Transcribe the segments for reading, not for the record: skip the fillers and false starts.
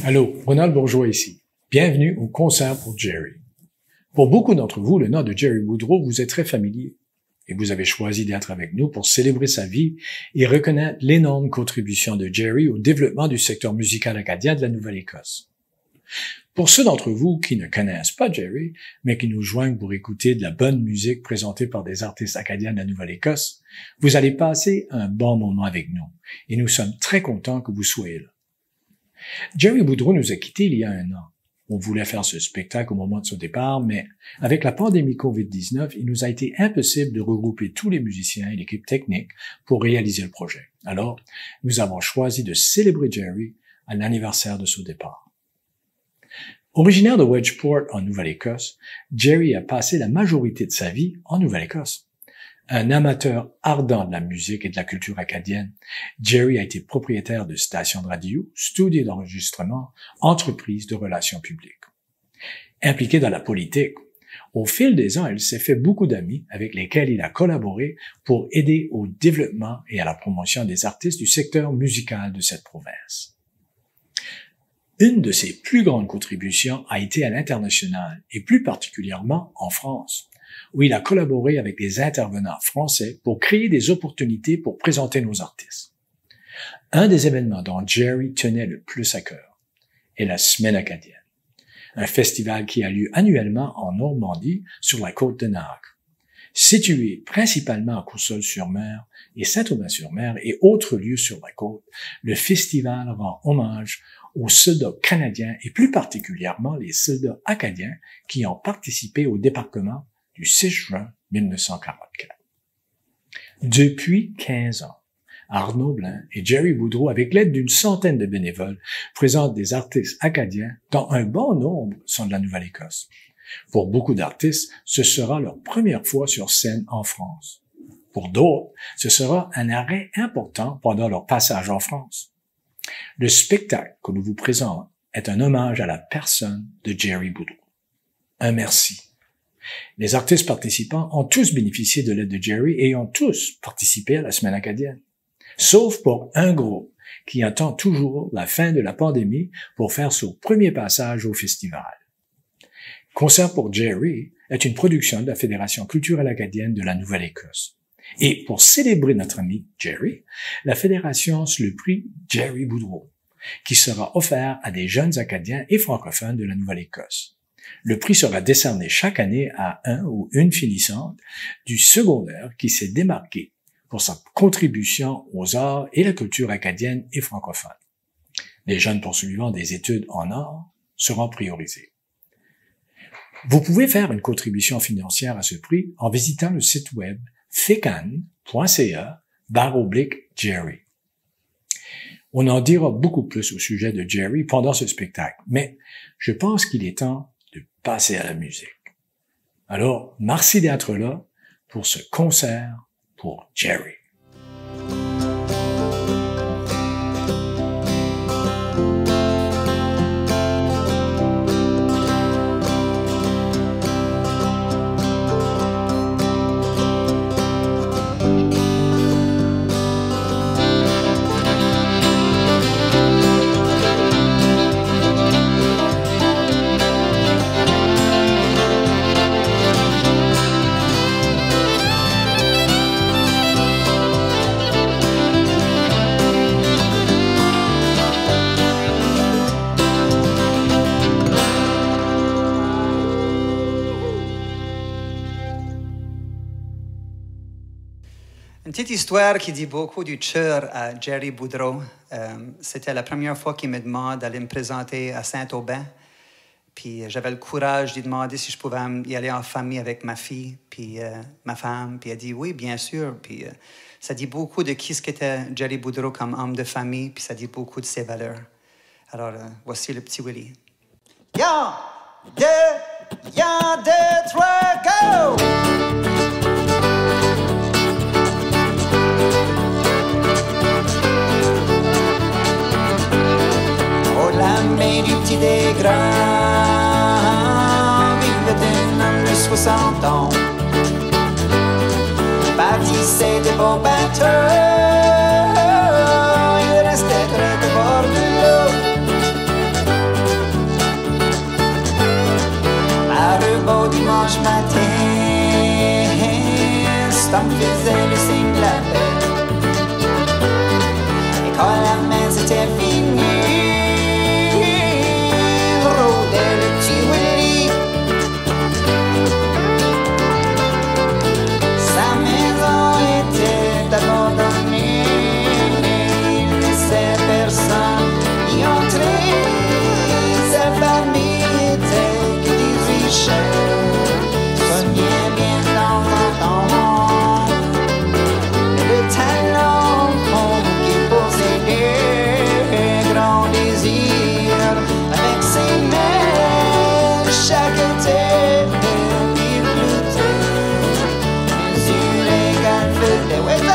Allô, Ronald Bourgeois ici. Bienvenue au concert pour Jerry. Pour beaucoup d'entre vous, le nom de Jerry Boudreau vous est très familier et vous avez choisi d'être avec nous pour célébrer sa vie et reconnaître l'énorme contribution de Jerry au développement du secteur musical acadien de la Nouvelle-Écosse. Pour ceux d'entre vous qui ne connaissent pas Jerry, mais qui nous joignent pour écouter de la bonne musique présentée par des artistes acadiens de la Nouvelle-Écosse, vous allez passer un bon moment avec nous et nous sommes très contents que vous soyez là. Jerry Boudreau nous a quittés il y a un an. On voulait faire ce spectacle au moment de son départ, mais avec la pandémie COVID-19, il nous a été impossible de regrouper tous les musiciens et l'équipe technique pour réaliser le projet. Alors, nous avons choisi de célébrer Jerry à l'anniversaire de son départ. Originaire de Wedgeport en Nouvelle-Écosse, Jerry a passé la majorité de sa vie en Nouvelle-Écosse. Un amateur ardent de la musique et de la culture acadienne, Jerry a été propriétaire de stations de radio, studios d'enregistrement, entreprises de relations publiques. Impliqué dans la politique, au fil des ans, il s'est fait beaucoup d'amis avec lesquels il a collaboré pour aider au développement et à la promotion des artistes du secteur musical de cette province. Une de ses plus grandes contributions a été à l'international et plus particulièrement en France, où il a collaboré avec des intervenants français pour créer des opportunités pour présenter nos artistes. Un des événements dont Jerry tenait le plus à cœur est la Semaine acadienne, un festival qui a lieu annuellement en Normandie sur la côte de Naak. Situé principalement à Coursol-sur-Mer et Saint-Aubin-sur-Mer et autres lieux sur la côte, le festival rend hommage aux soldats canadiens et plus particulièrement les soldats acadiens qui ont participé au débarquement du 6 juin 1944. Depuis 15 ans, Arnaud Blin et Jerry Boudreau, avec l'aide d'une centaine de bénévoles, présentent des artistes acadiens dont un bon nombre sont de la Nouvelle-Écosse. Pour beaucoup d'artistes, ce sera leur première fois sur scène en France. Pour d'autres, ce sera un arrêt important pendant leur passage en France. Le spectacle que nous vous présentons est un hommage à la personne de Jerry Boudreau. Un merci. Les artistes participants ont tous bénéficié de l'aide de Jerry et ont tous participé à la Semaine acadienne. Sauf pour un groupe qui attend toujours la fin de la pandémie pour faire son premier passage au festival. Concert pour Jerry est une production de la Fédération culturelle acadienne de la Nouvelle-Écosse. Et pour célébrer notre ami Jerry, la Fédération lance le prix Jerry Boudreau, qui sera offert à des jeunes Acadiens et francophones de la Nouvelle-Écosse. Le prix sera décerné chaque année à un ou une finissante du secondaire qui s'est démarqué pour sa contribution aux arts et la culture acadienne et francophone. Les jeunes poursuivant des études en arts seront priorisés. Vous pouvez faire une contribution financière à ce prix en visitant le site web fecan.ca/Jerry. On en dira beaucoup plus au sujet de Jerry pendant ce spectacle, mais je pense qu'il est temps de passer à la musique. Alors, merci d'être là pour ce concert pour Jerry. Une petite histoire qui dit beaucoup du cœur à Jerry Boudreau. C'était la première fois qu'il me demande d'aller me présenter à Saint-Aubin. Puis j'avais le courage de lui demander si je pouvais y aller en famille avec ma fille, puis ma femme. Puis elle dit oui, bien sûr. Puis ça dit beaucoup de qui ce qu'était Jerry Boudreau comme homme de famille, puis ça dit beaucoup de ses valeurs. Alors voici le petit Willy. Y'a deux, trois, go! La main du petit des grands vivait un homme de 60 ans. Bâtissait des beaux bateaux, il restait près de bord de l'eau. matin, ça me faisait le signe de la paix. Et quand la messe était finie, rôdait le petit Willy. Sa maison était abandonnée, il ne laissait personne y entrer. Sa famille était que 18 chefs, soignait bien de temps en temps. Le talent qui possédait grand désir, avec ses mains chaque terre il luttait. Mesure égale faisait wake up.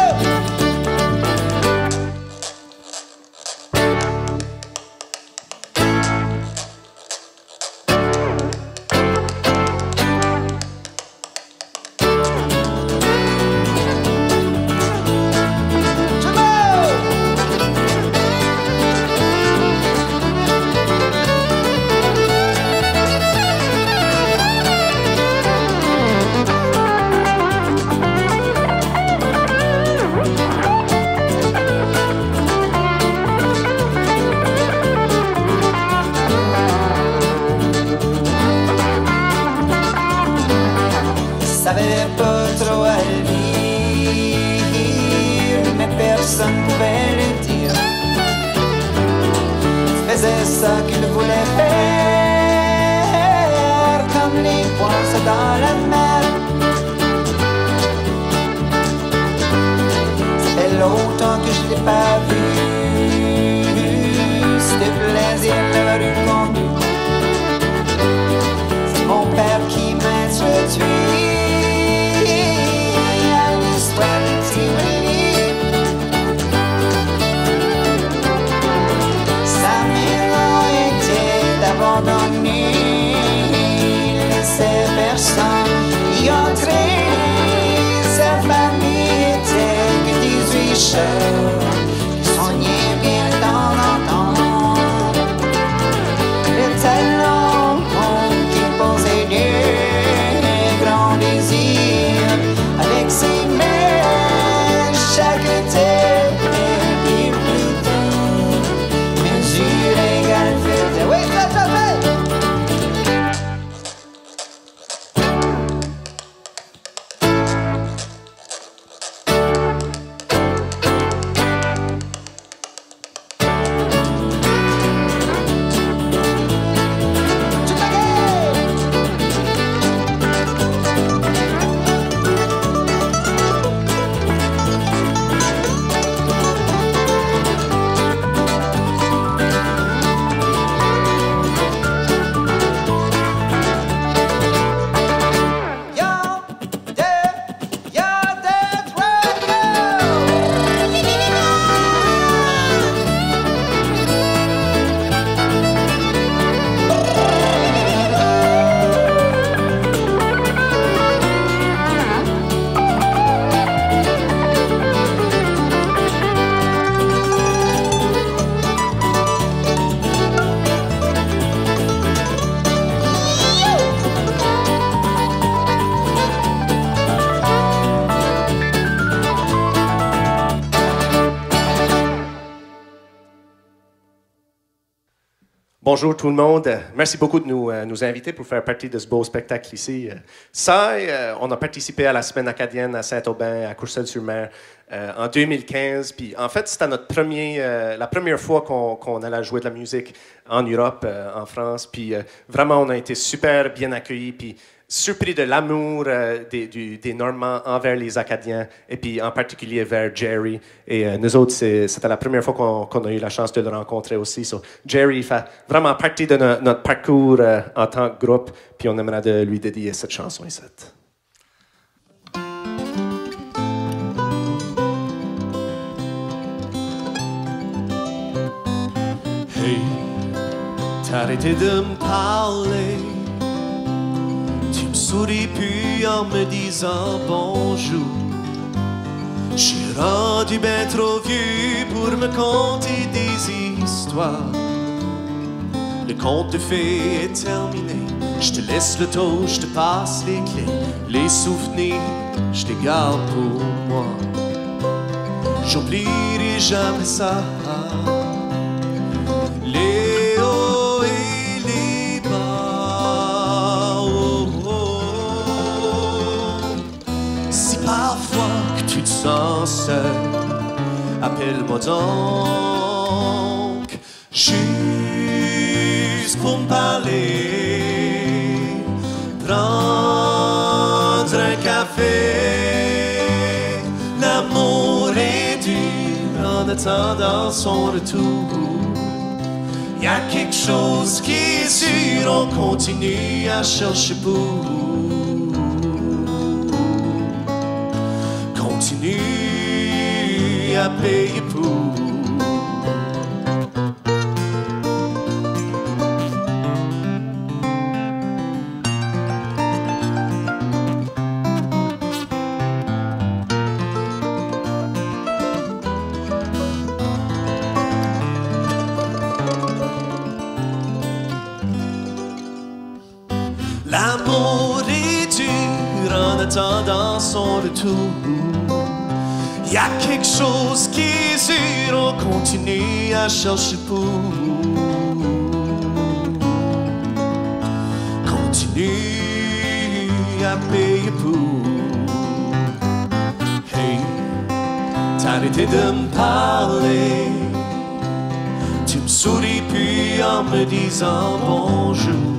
Savait pas trop à le lire, mais personne pouvait le dire. Faisait ça qu'il voulait faire, comme les poissons dans la mer. Ça fait longtemps que je l'ai pas vu, c'était plaisir d'avoir eu connu. C'est mon père qui m'a introduit à l'histoire du petit Willy. Sa maison était abandonnée, il laissait personne y entrer. Sa famille était que 18 chefs, qui soignaient bien de temps en temps. Le talent qui possédait grand désir, avec ses mains chaque terre il luttait. Mesure égale faisait oui, ça fait. Bonjour tout le monde. Merci beaucoup de nous inviter pour faire partie de ce beau spectacle ici. On a participé à la Semaine acadienne à Saint-Aubin, à Courcelles-sur-Mer, en 2015. Puis, en fait, c'était la première fois qu'on allait jouer de la musique en Europe, en France. Puis, vraiment, on a été super bien accueillis. Puis, surpris de l'amour des Normands envers les Acadiens, et puis en particulier vers Jerry. Et nous autres, c'était la première fois qu'on a eu la chance de le rencontrer aussi. So, Jerry fait vraiment partie de notre parcours en tant que groupe, puis on aimerait de lui dédier cette chanson ici. Hey, t'as arrêté de me parler. Tu me souris plus en me disant bonjour. J'suis rendu bien trop vieux pour me conter des histoires. Le conte de fées est terminé, Je te laisse le taux, je te passe les clés. Les souvenirs, je les garde pour moi. J'oublierai jamais ça. Les hauts et les bas. Oh, oh, oh. Si parfois que tu te sens seul, appelle-moi donc. Juste pour me parler, prendre un café. L'amour est dur en attendant son retour. Y a quelque chose qui est sûr, on continue à chercher pour. Continue à payer pour. L'amour est dur en attendant son retour. Y a quelque chose qui est sûr, on continue à chercher pour. Continue à payer pour. Hey, t'as arrêté de me parler. Tu me souris puis en me disant bonjour.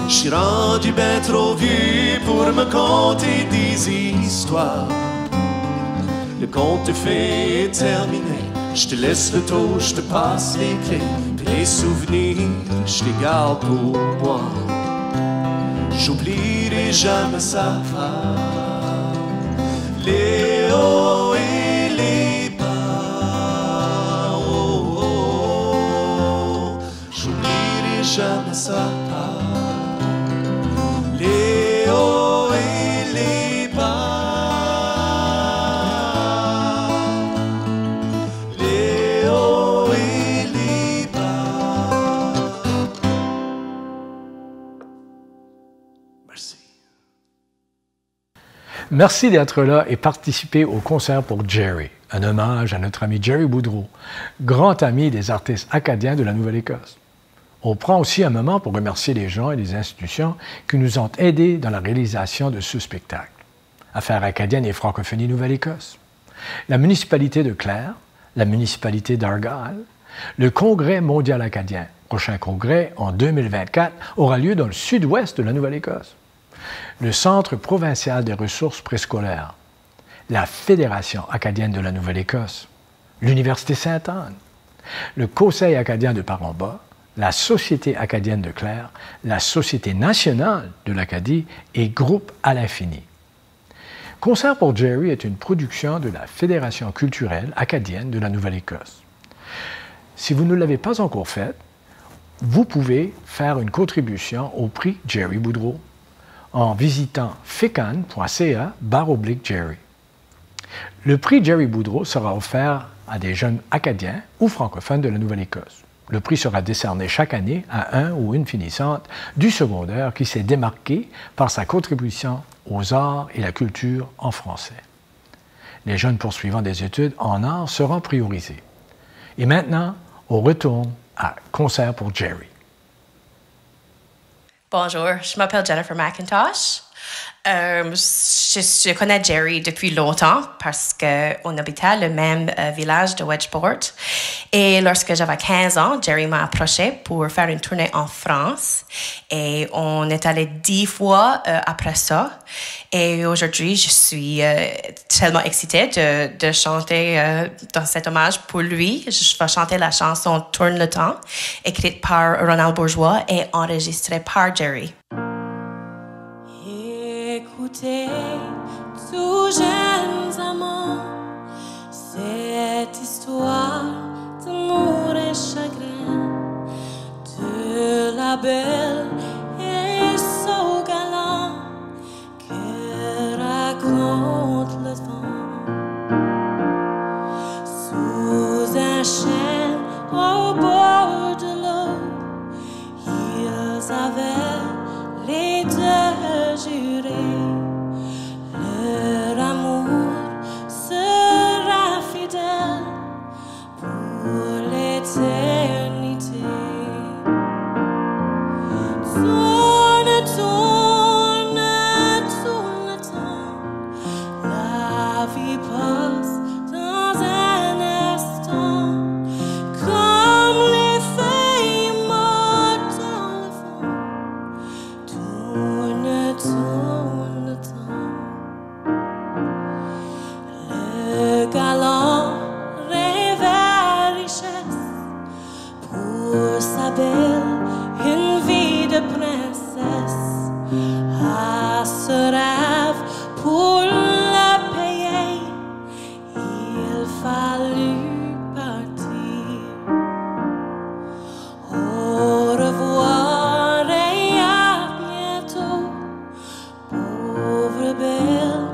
J'suis rendu ben trop vieux pour me conter des histoires. Le conte est fait est terminé. Je te laisse le taux, je te passe les clés. Puis les souvenirs, je les garde pour moi. J'oublierai jamais ça. Les hauts et les bas. Oh, oh, oh. J'oublierai jamais ça. Les hauts et les bas. Les hauts et les bas. Merci. Merci d'être là et participer au concert pour Jerry, un hommage à notre ami Jerry Boudreau, grand ami des artistes acadiens de la Nouvelle-Écosse. On prend aussi un moment pour remercier les gens et les institutions qui nous ont aidés dans la réalisation de ce spectacle. Affaires acadiennes et Francophonie Nouvelle-Écosse, la municipalité de Clare, la municipalité d'Argyle, le Congrès mondial acadien. Prochain congrès, en 2024, aura lieu dans le sud-ouest de la Nouvelle-Écosse. Le Centre provincial des ressources préscolaires, la Fédération acadienne de la Nouvelle-Écosse, l'Université Sainte-Anne, le Conseil acadien de Paromba, la Société acadienne de Clare, la Société nationale de l'Acadie et Groupe à l'infini. Concert pour Jerry est une production de la Fédération culturelle acadienne de la Nouvelle-Écosse. Si vous ne l'avez pas encore fait, vous pouvez faire une contribution au prix Jerry Boudreau en visitant fecan.ca/Jerry. Le prix Jerry Boudreau sera offert à des jeunes acadiens ou francophones de la Nouvelle-Écosse. Le prix sera décerné chaque année à un ou une finissante du secondaire qui s'est démarqué par sa contribution aux arts et la culture en français. Les jeunes poursuivant des études en arts seront priorisés. Et maintenant, on retourne à Concert pour Jerry. Bonjour, je m'appelle Jennifer McIntosh. Je connais Jerry depuis longtemps parce qu'on habitait le même village de Wedgeport. Et lorsque j'avais 15 ans, Jerry m'a approché pour faire une tournée en France. Et on est allé 10 fois après ça. Et aujourd'hui, je suis tellement excitée de chanter dans cet hommage pour lui. Je vais chanter la chanson « Tourne le temps », écrite par Ronald Bourgeois et enregistrée par Jerry. Écoutez, tous jeunes amants, cette histoire d'amour et chagrin, de la belle et son galant que raconte le vent. Sous un chêne au bord de l'eau, ils avaient sa belle, une vie de princesse. À ce rêve, pour la payer, il fallut partir. Au revoir et à bientôt, pauvre belle,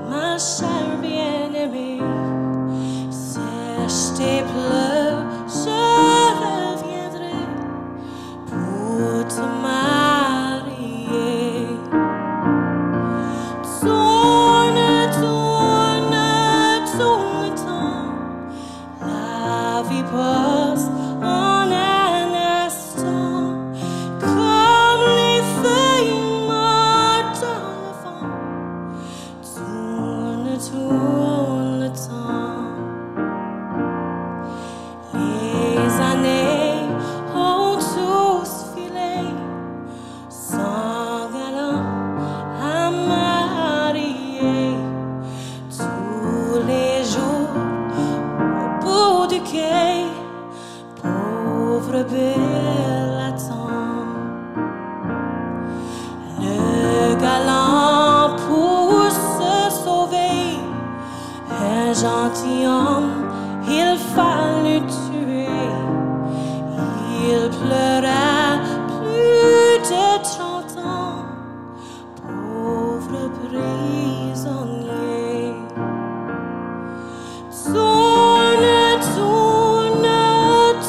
ma chère bien-aimée. Sèche tes pleurs, je reviendrai pour te marier. Tourne, tourne, tourne le temps, la vie passe en un instant, comme les feuilles mortes dans le vent. Tourne, tourne le temps. Les années ont tous filé, sans galant à marier. Tous les jours au bout du quai, pauvre belle attend. Le galant pour se sauver, un gentilhomme il fallut tuer. Il pleura plus de 30 ans, pauvre prisonnier. Tourne, tourne,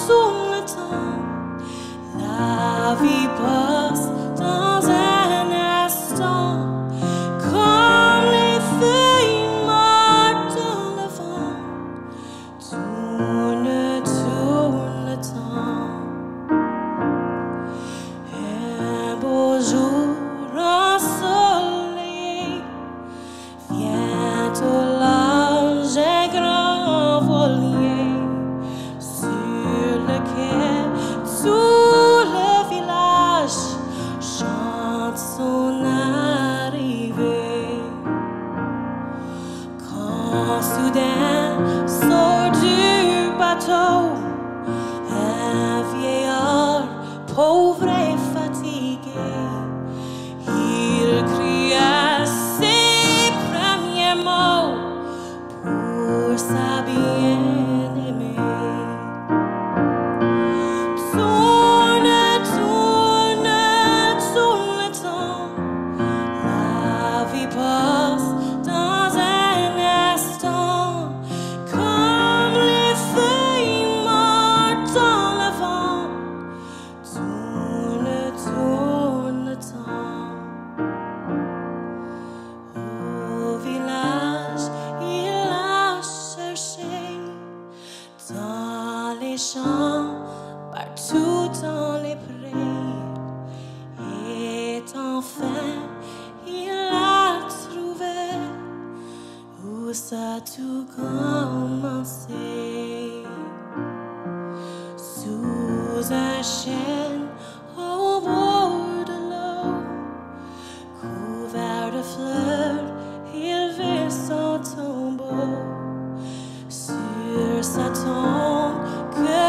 tourne le temps, la vie passe dans un instant, comme les feuilles mortes dans le vent. Tourne, tourne le temps. Un beau jour ensoleillé, vient au large un grand voilier. Sur le quai, tout le village chante son arrivée. Quand soudain sort du bateau un vieillard pauvre et fatigué. Il cria ses premiers mots pour sa bien-aimée. Tourne, tourne, tourne le temps, la vie passe dans un instant, comme les feuilles mortes dans le vent. Tourne, tourne le temps. Au village, il a cherché dans les champs, partout dans les prés, et enfin il a trouvé où ça a tout commencé. Sous un chêne au bord de l'eau, couvert de fleurs, il vit son tombeau. Sur sa tombe, que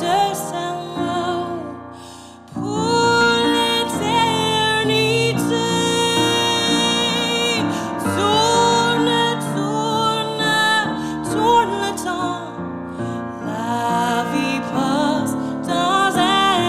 de seuls mots pour l'éternité. Tourne, tourne, tourne le temps, la vie passe dans un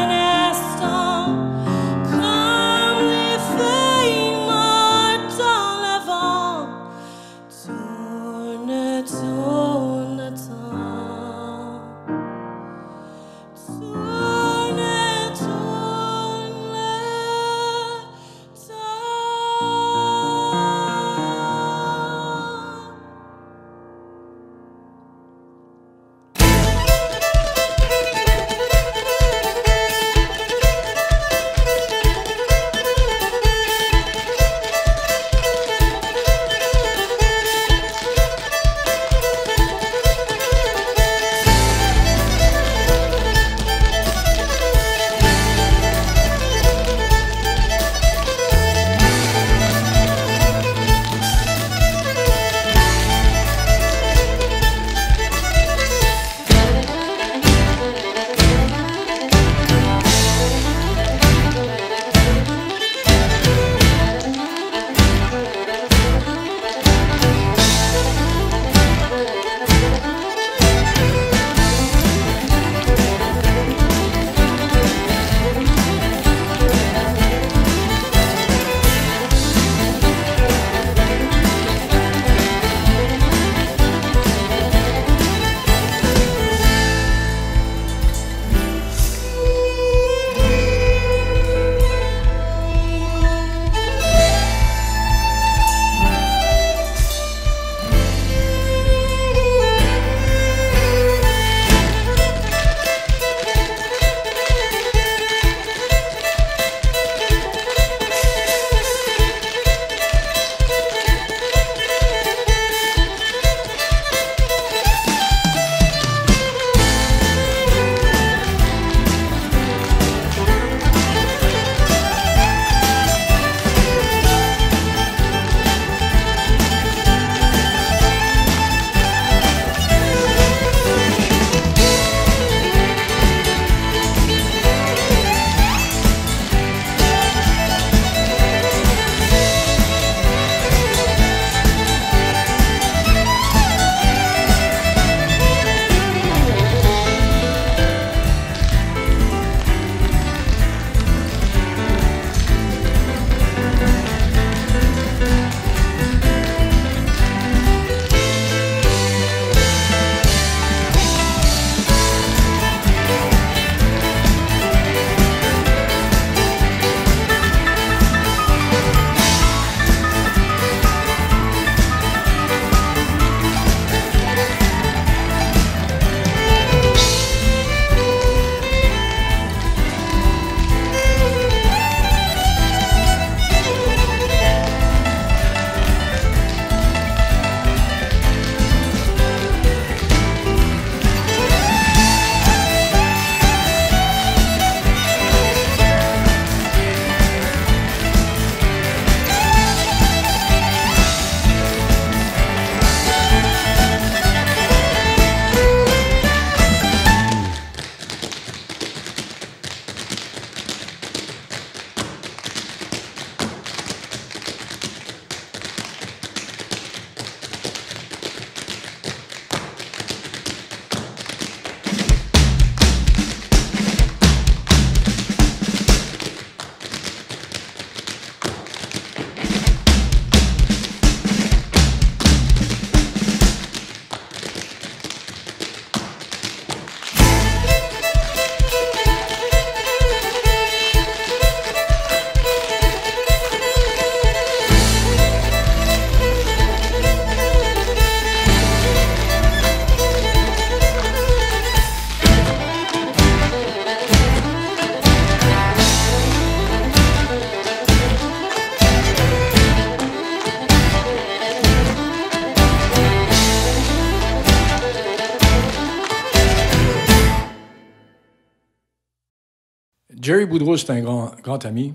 Jerry Boudreau, c'est un grand ami.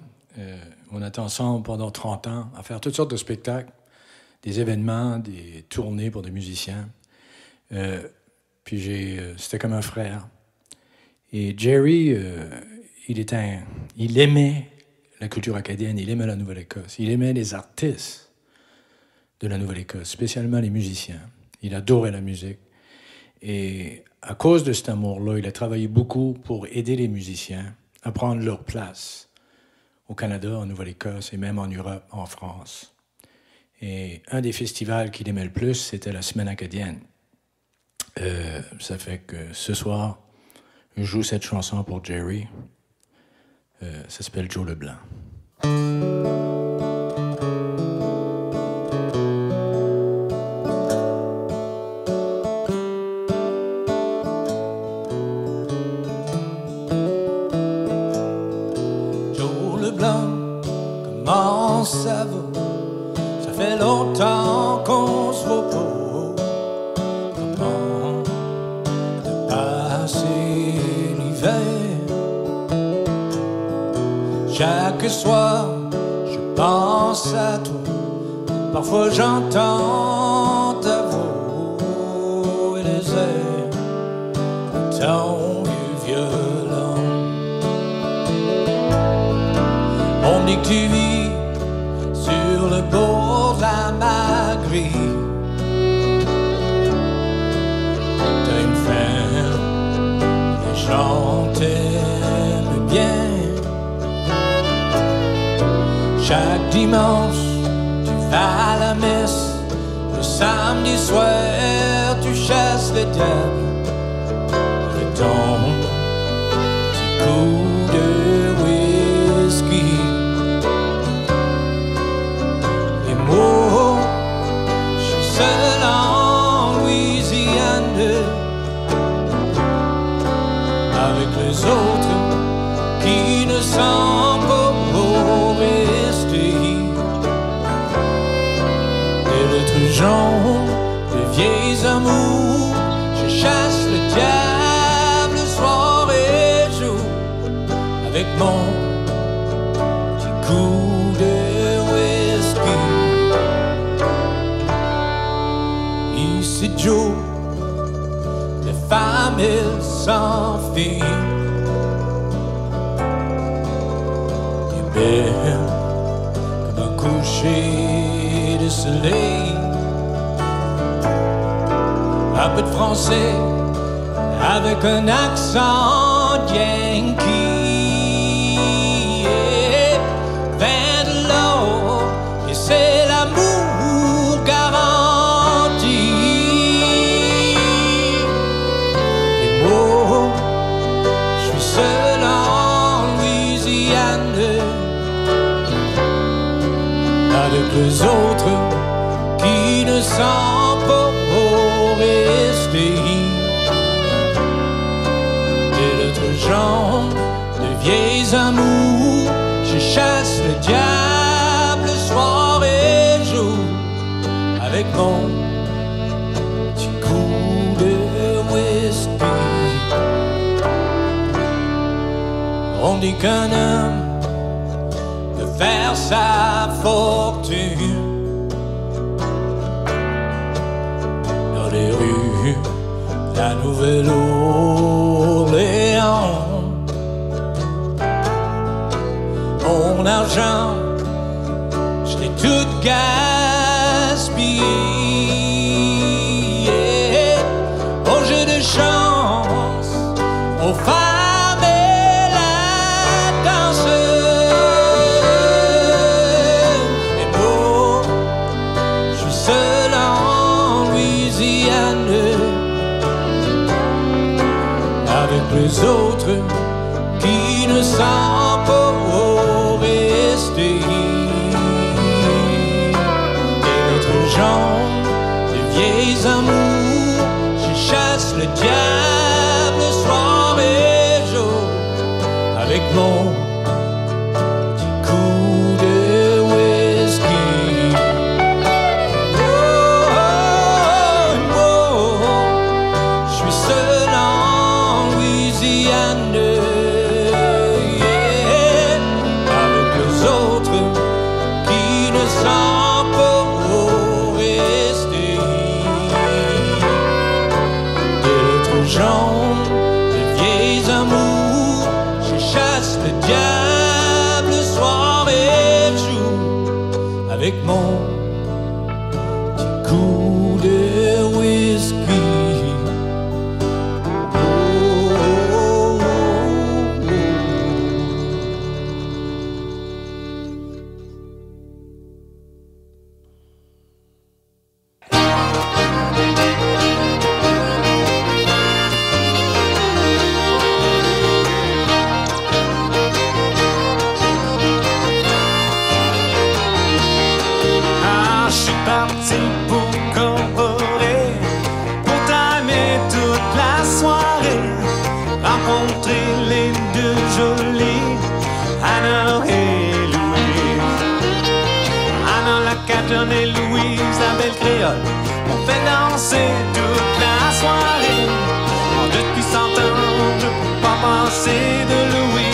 On a été ensemble pendant 30 ans à faire toutes sortes de spectacles, des événements, des tournées pour des musiciens. Puis c'était comme un frère. Et Jerry, il aimait la culture acadienne, il aimait la Nouvelle-Écosse, il aimait les artistes de la Nouvelle-Écosse, spécialement les musiciens. Il adorait la musique. Et à cause de cet amour-là, il a travaillé beaucoup pour aider les musiciens à prendre leur place au Canada, en Nouvelle-Écosse et même en Europe, en France. Et un des festivals qu'il aimait le plus, c'était la Semaine acadienne. Ça fait que ce soir, je joue cette chanson pour Jerry. Ça s'appelle Joe Leblanc. Joe Leblanc, comment ça va? Ça fait longtemps qu'on se voit pas. Comment de passer l'hiver? Chaque soir, je pense à toi. Parfois j'entends ta voix et les airs de ton vieux violon. On dit que tu vis sur le bord de la Magrie. T'as une femme, les gens t'aiment bien. Chaque dimanche, tu vas à la messe. Le samedi soir, tu chasses le diable avec ton petit coup de whisky. Et moi, je suis seul en Louisiane avec les autres qui ne sont pas restés. Des lettres jaunes, de vieilles amours, je chasse le diable soir et jour avec mon petit coup de whisky. Ici Joe, les femmes elles s'enfuient. Belle comme un coucher de soleil. Un peu de français avec un accent yankee. Vin de l'eau et c'est l'amour garanti. Et moi, je suis seul en Louisiane avec les autres qui ne sont pas restés. Des lettres jaunes, de vieilles amours, je chasse le diable soir et jour avec mon petit coup de whisky. On dit qu'un homme peut faire sa fortune dans les rues de la Nouvelle-Orléans. Mon argent, je l'ai tout gaspillé au jeu de chance, aux femmes et la danse. Et moi, je suis seul en Louisiane avec les autres qui ne sont pas restés. Des lettres jaunes, de vieilles amours, je chasse le diable soir et jour avec mon petit coup de whisky. Oh, oh, oh, je suis seul en Louisiane. Yeah. chasse le diable soir et jour avec mon petit coup de whisky. Pour corroborer, pour t'aimer toute la soirée, rencontrer les deux jolies, Anna et Louise. Anna la Catherine et Louise, la belle créole, on fait danser toute la soirée. Oh, depuis 100 ans, je peux pas passer de Louise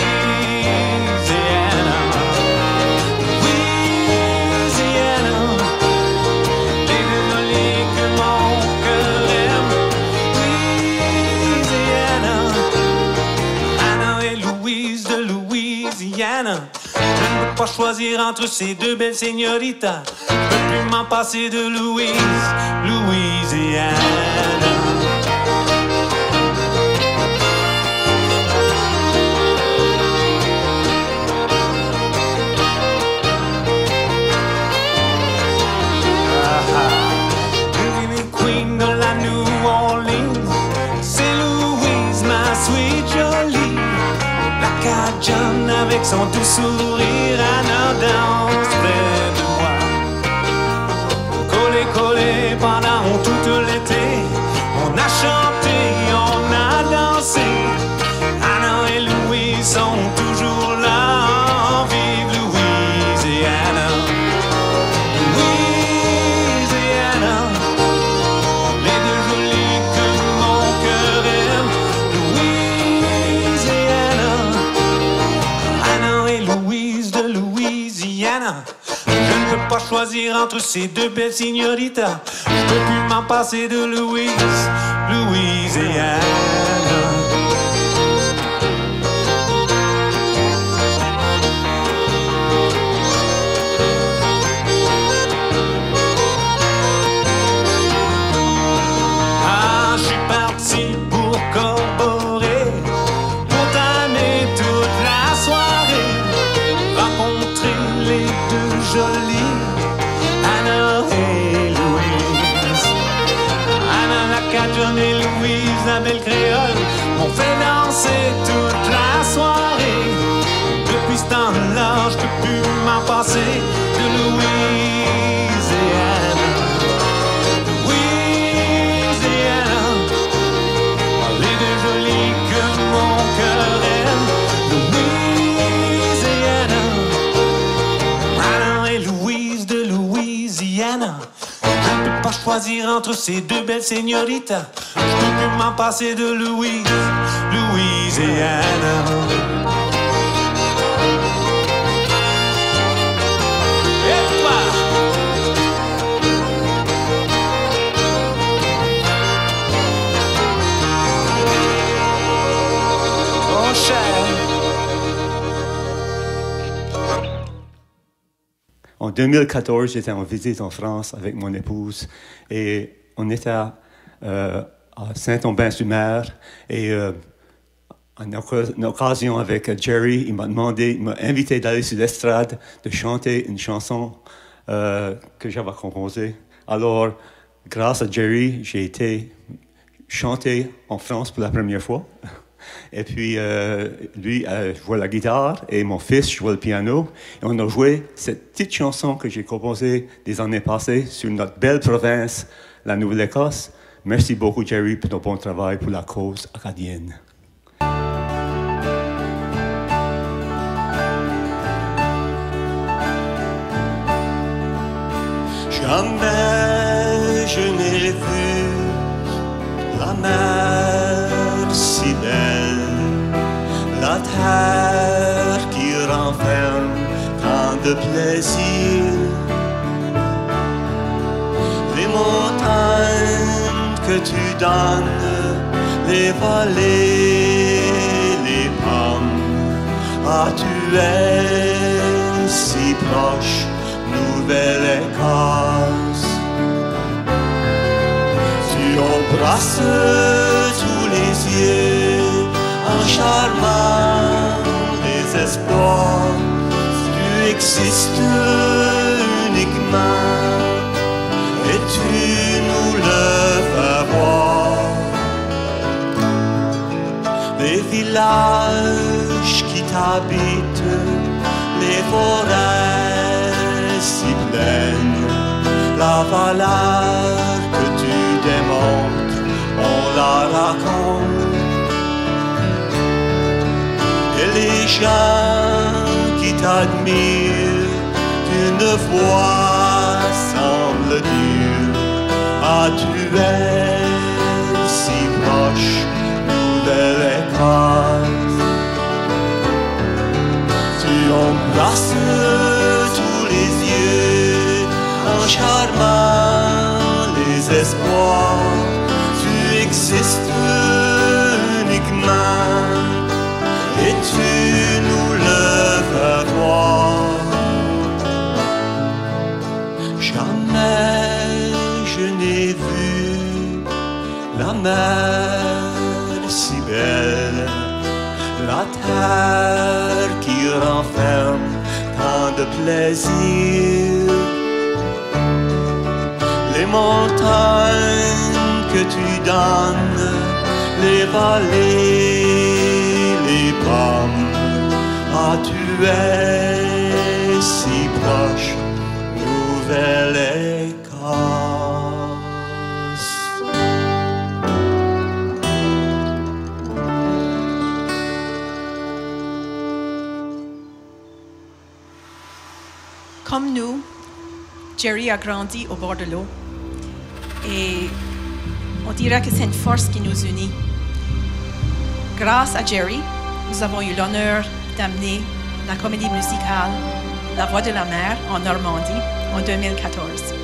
et Anna. Je ne peux pas choisir entre ces deux belles señoritas. Je peux plus m'en passer de Louisiana. Living queen de la New Orleans, c'est Louise, ma sweet jolie. La Cajun avec son doux sourire, Anna danse près de moi. Collé, collé pendant tout l'été, on a chanté, on a dansé. Anna et Louise sont toujours là, vive Louisiana. Louisiana, les deux jolies que mon cœur aime. Louisiana, Anna et Louise de Louisiana. Je ne peux pas choisir entre ces deux belles señoritas. Je peux plus m'en passer de Louisiana. Ah, je suis parti pour corroborer, pour t'aimer toute la soirée, rencontrer les deux jolies, Anna et Louise. Anna la Cajun et Louise, la belle créole, m'ont fait danser toute la soirée. Depuis ce temps-là, je peux plus m'en passer de Louisiana. Louisiana, les deux jolies que mon cœur aime. Louisiana, Anna et Louise de Louisiana. Je ne peux pas choisir entre ces deux belles señoritas. Je peux plus m'en passer de Louisiana. Et toi? Oh, cher. En 2014, j'étais en visite en France avec mon épouse et on était à Saint-Aubin-sur-Mer et en occasion avec Jerry, il m'a invité d'aller sur l'estrade, de chanter une chanson que j'avais composée. Alors, grâce à Jerry, j'ai été chanter en France pour la première fois. Et puis, lui jouait la guitare et mon fils jouait le piano. Et on a joué cette petite chanson que j'ai composée des années passées sur notre belle province, la Nouvelle-Écosse. Merci beaucoup, Jerry, pour ton bon travail pour la cause acadienne. Jamais je n'ai vu la mer si belle, la terre qui renferme tant de plaisir, les montagnes que tu donnes, les vallées, les pommes, Ah, tu es si proche, Nouvelle-Écosse. Tu embrasses tous les yeux, un charmant désespoir. Tu existes uniquement et tu nous le fais voir. Les villages qui t'habitent, les forêts si pleines, la valeur que tu démontres, on la raconte. Et les gens qui t'admirent, d'une voix semble dire, ah, tu es si proche, Nouvelle-Écosse. Tu embrasses tous les yeux, en charmant les espoirs. Tu existes uniquement et tu nous le fais voir. Jamais je n'ai vu la mer si belle, la terre qui renferme tant de plaisir, les montagnes que tu donnes, les vallées, les pommes. Ah, tu es si proche, Nouvelle-Écosse. Comme nous, Jerry a grandi au bord de l'eau et on dirait que c'est une force qui nous unit. Grâce à Jerry, nous avons eu l'honneur d'amener la comédie musicale La Voix de la Mer en Normandie en 2014.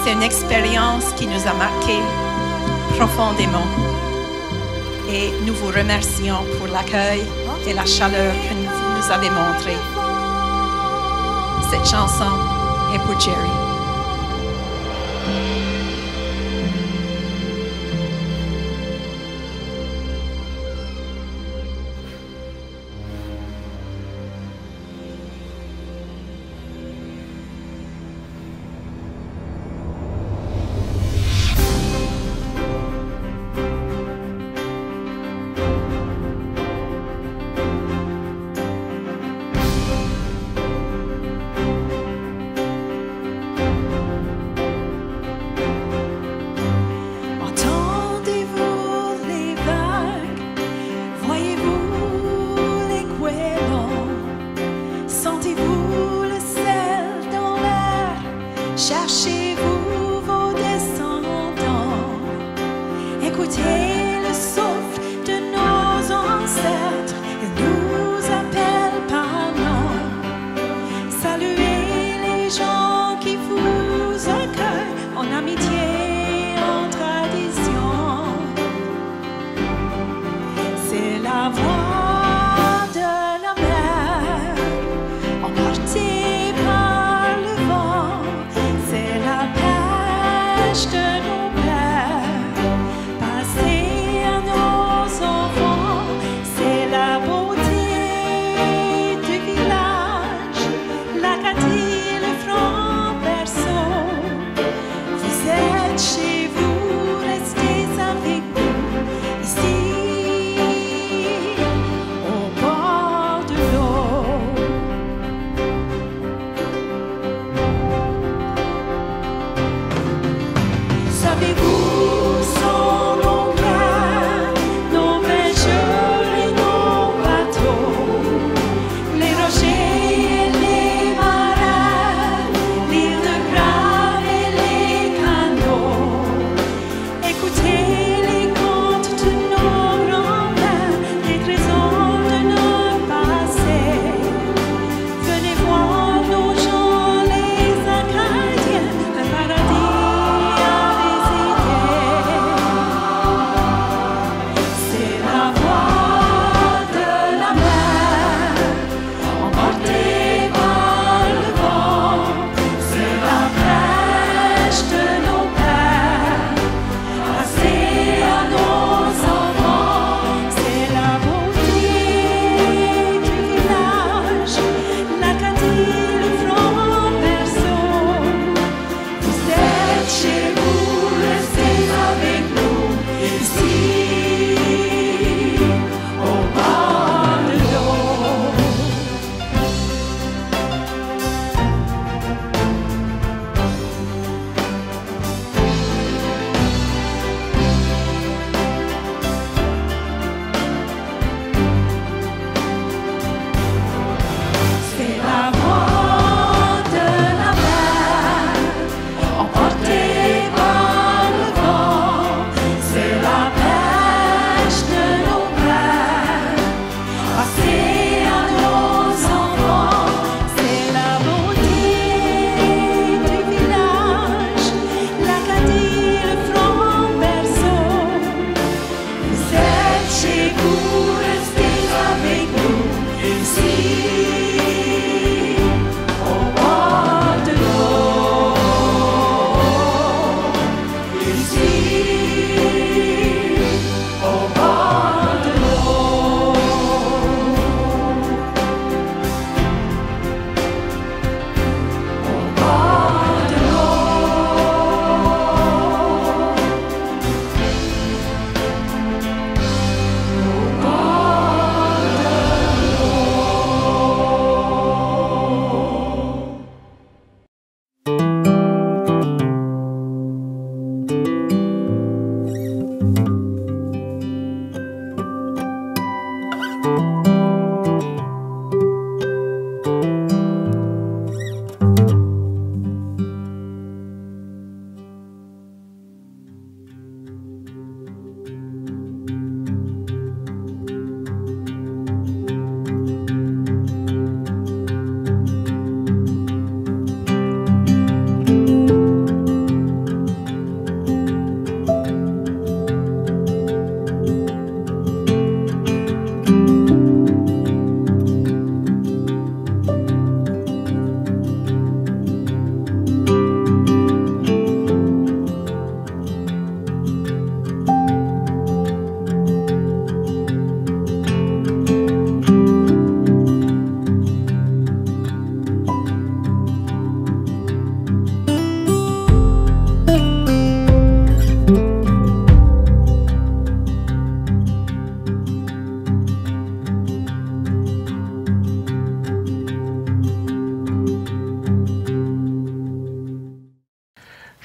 C'est une expérience qui nous a marqués profondément et nous vous remercions pour l'accueil et la chaleur que vous nous avez montrée. Cette chanson est pour Jerry.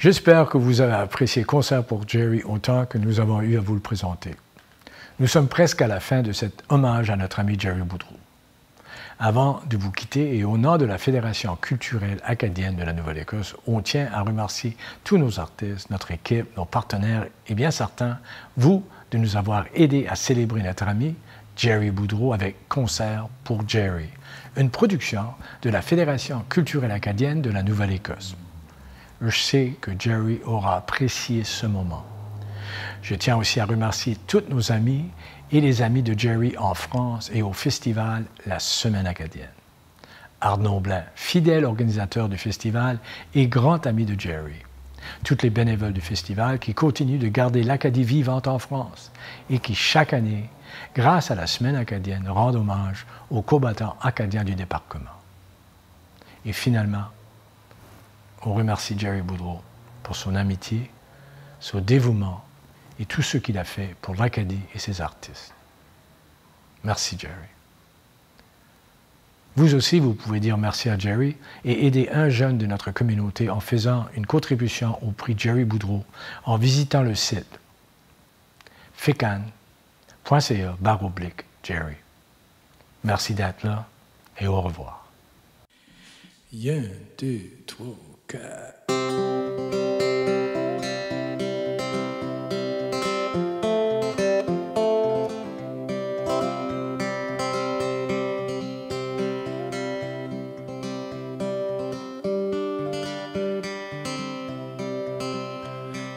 J'espère que vous avez apprécié Concert pour Jerry autant que nous avons eu à vous le présenter. Nous sommes presque à la fin de cet hommage à notre ami Jerry Boudreau. Avant de vous quitter et au nom de la Fédération culturelle acadienne de la Nouvelle-Écosse, on tient à remercier tous nos artistes, notre équipe, nos partenaires et bien certains, vous, de nous avoir aidés à célébrer notre ami Jerry Boudreau avec Concert pour Jerry, une production de la Fédération culturelle acadienne de la Nouvelle-Écosse. Je sais que Jerry aura apprécié ce moment. Je tiens aussi à remercier tous nos amis et les amis de Jerry en France et au festival La Semaine acadienne. Arnaud Blanc, fidèle organisateur du festival et grand ami de Jerry. Toutes les bénévoles du festival qui continuent de garder l'Acadie vivante en France et qui, chaque année, grâce à la Semaine acadienne, rendent hommage aux combattants acadiens du débarquement. Et finalement, on remercie Jerry Boudreau pour son amitié, son dévouement et tout ce qu'il a fait pour l'Acadie et ses artistes. Merci Jerry. Vous aussi, vous pouvez dire merci à Jerry et aider un jeune de notre communauté en faisant une contribution au prix Jerry Boudreau en visitant le site fecan.ca/Jerry. Merci d'être là et au revoir. 1, 2, 3, 4.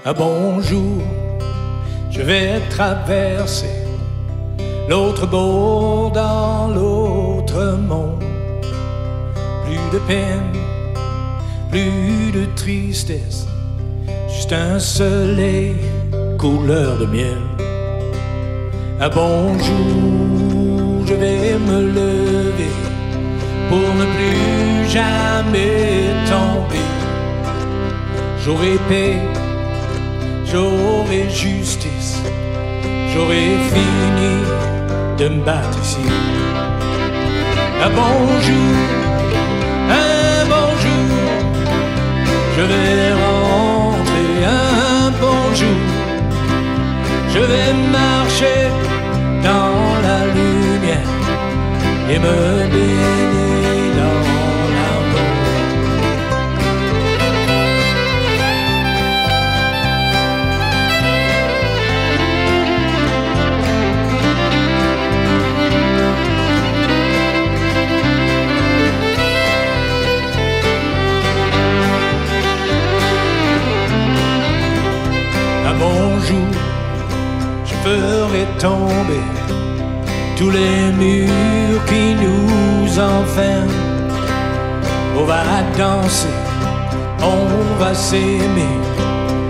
Un bonjour, je vais traverser l'autre bord dans l'autre monde. Plus de peine, plus de tristesse, juste un soleil couleur de miel. Un bonjour, je vais me lever pour ne plus jamais tomber. J'aurai paix, j'aurai justice, j'aurai fini de me battre ici. Un bonjour, je vais rentrer. Un bonjour, je vais marcher dans la lumière et me baigner dans l'amour. Bonjour, je ferai tomber tous les murs qui nous enferment. On va danser, on va s'aimer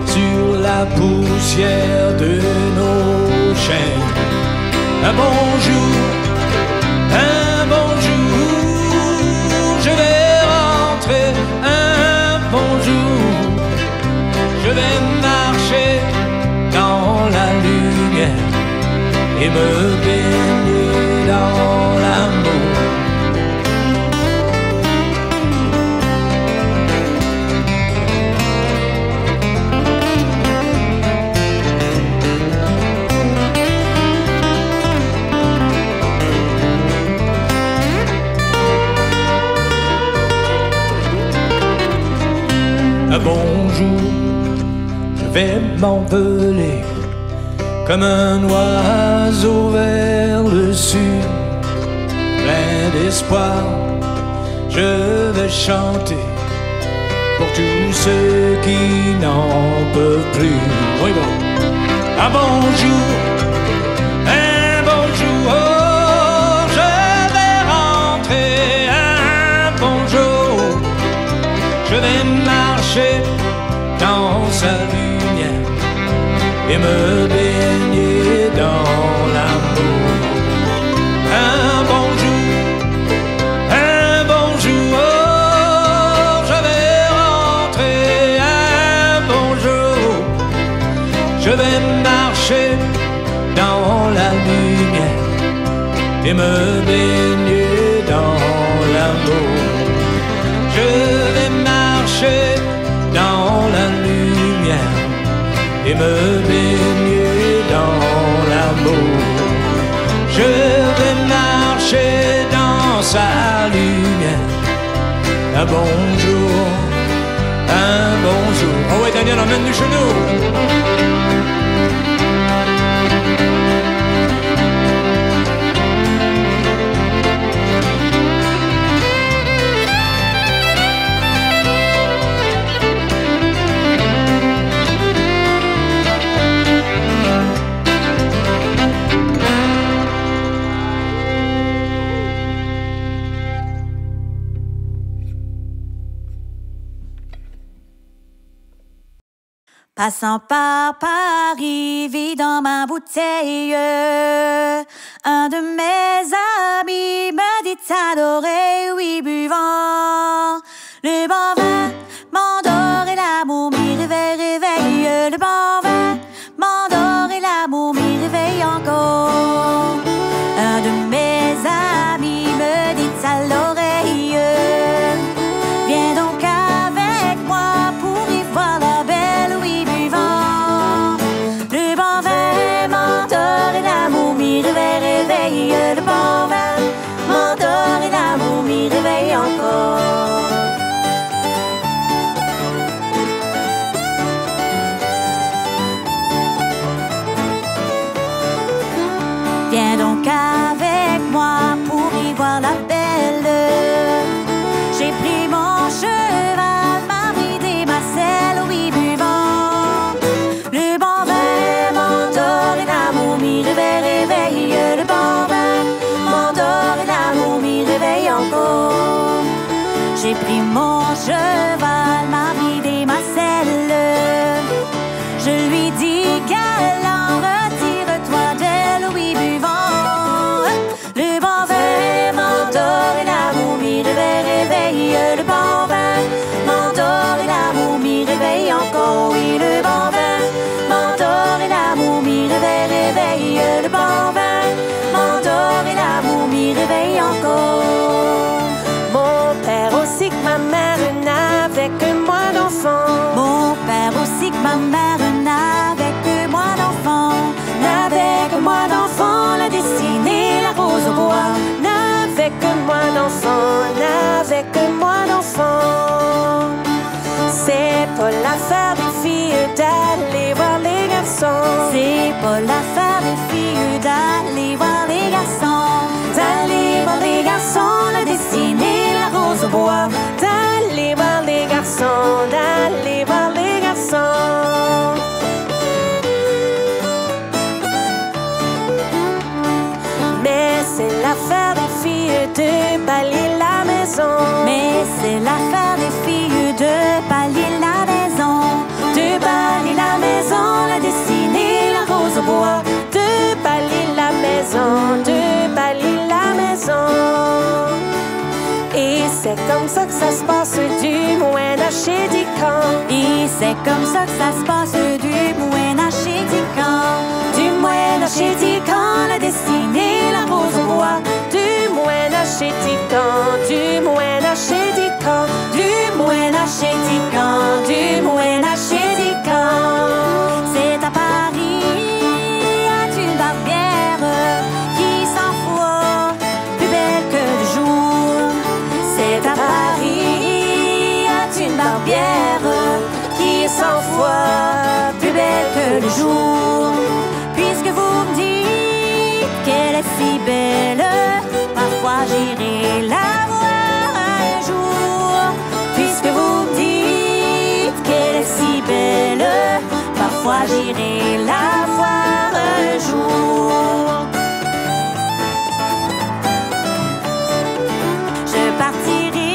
sur la poussière de nos chaînes. Un bonjour, je vais rentrer. Un bonjour, je vais marcher dans la lumière et me baigner dans l'amour. m'envoler comme un oiseau vers le sud. Plein d'espoir, je vais chanter pour tous ceux qui n'en peuvent plus. Oui, bon. Un bonjour, oh, je vais rentrer. Un bonjour, je vais marcher dans sa lumière et me baigner dans l'amour. Un bonjour, oh, je vais rentrer. Un bonjour, je vais marcher dans la lumière et me baigner dans l'amour. Je vais marcher dans la lumière et me baigner dans l'amour. Je vais marcher dans sa lumière. Un bonjour, un bonjour. Oh ouais, Daniel, emmène-nous chez nous. Passant par Paris, vit dans ma bouteille. Un de mes amis me dit t'adorer, oui, buvant le bon vin, m'endort et l'amour m'y réveille. Le bon vin, m'endort et l'amour m'y réveille encore. Un de mes amis me dit à l'oreille, viens donc avec moi pour y voir la belle, oui, buvant le bon vin, m'endort et l'amour m'y réveille. Le bon vin, m'endort et l'amour m'y réveille encore. Viens donc avec moi pour y voir la belle. J'ai pris mon cheval, ma bride et ma selle, oui, buvant le bon vin, m'endort et l'amour m'y réveille. Le bon vin, m'endort et l'amour m'y réveille encore. J'ai pris mon cheval, ma bride et ma selle. Je lui dis galant, retire-toi d'elle, oui, buvant le bon vin, m'endort et l'amour m'y réveille. Le bon vin, m'endort et l'amour m'y réveille encore. Oui, le bon vin, m'endort et l'amour m'y réveille. Le bon vin, m'endort et l'amour m'y réveille encore. Mon père aussi que ma mère n'avait que moi d'enfant. Mon père aussi que ma mère n'avait que moi d'enfant. N'avait que moi d'enfant, la destinée, la rose au bois. N'avait que moi d'enfant, n'avait que moi d'enfant. C'est pas l'affaire des filles d'aller voir les garçons. C'est pas l'affaire des filles d'aller voir les garçons. D'aller voir les garçons, la destinée, la rose au bois. D'aller voir les garçons, d'aller voir les garçons. Mais c'est l'affaire des filles de balayer la maison. Mais c'est l'affaire des filles de balayer la maison. De balayer la maison, la destinée, la rose au bois. De balayer la maison, de balayer la maison. Et c'est comme ça que ça se passe du Moyen à Chédican. Et c'est comme ça que ça se passe du Moyen à Chédican. Du Moyen à Chédican, la destinée, la rose au bois. Du Moyen à Chédican, du Moyen à Chédican. Du Moyen à Chédican, du Moyen à Chédican. C'est à Paris, à une barbière qui s'en fout, plus belle que le jour. C'est à Paris, à une barbière qui vie est 100 fois plus belle que le jour. Puisque vous me dites qu'elle est si belle, parfois j'irai la voir un jour. Puisque vous me dites qu'elle est si belle, parfois j'irai la voir un jour. Je partirai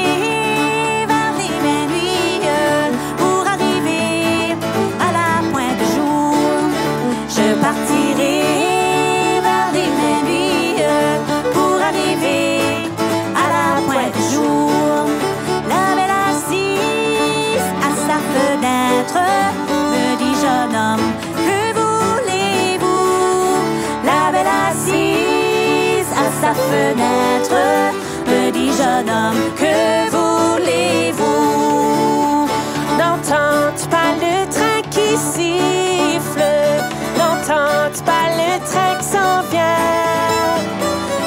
vers les mêmes nuits pour arriver à la pointe du jour. Je partirai vers les mêmes nuits pour arriver à la pointe du jour. La belle assise à sa fenêtre me dit jeune homme, que voulez-vous? La belle assise à sa fenêtre me dit jeune homme, que voulez-vous? N'entends-tu pas le train qui siffle? N'entends-tu pas le train qui s'en vient?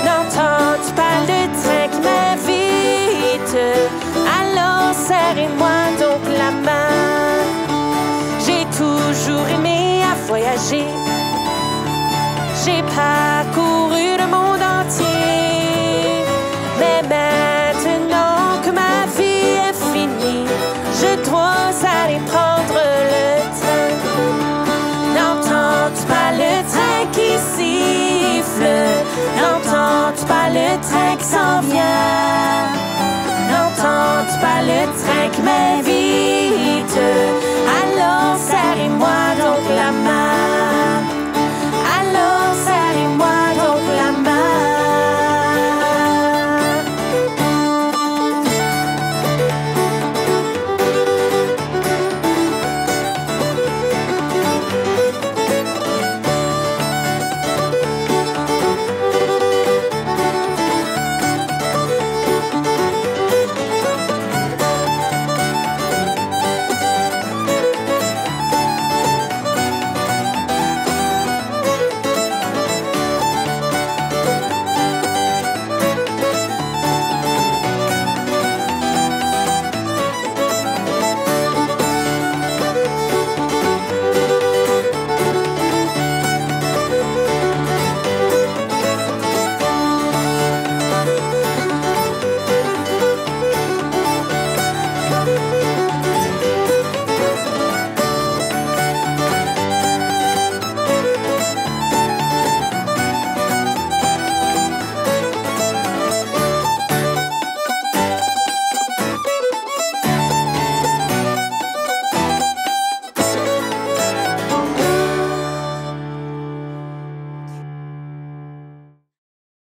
N'entends-tu pas le train qui m'invite? Alors serrez-moi donc la main. J'ai toujours aimé à voyager. J'ai parcouru le monde entier. Mais maintenant que ma vie est finie, je dois aller prendre le train. N'entends-tu pas le train qui siffle? N'entends-tu pas le train qui s'en vient? N'entends-tu pas le train qui m'invite?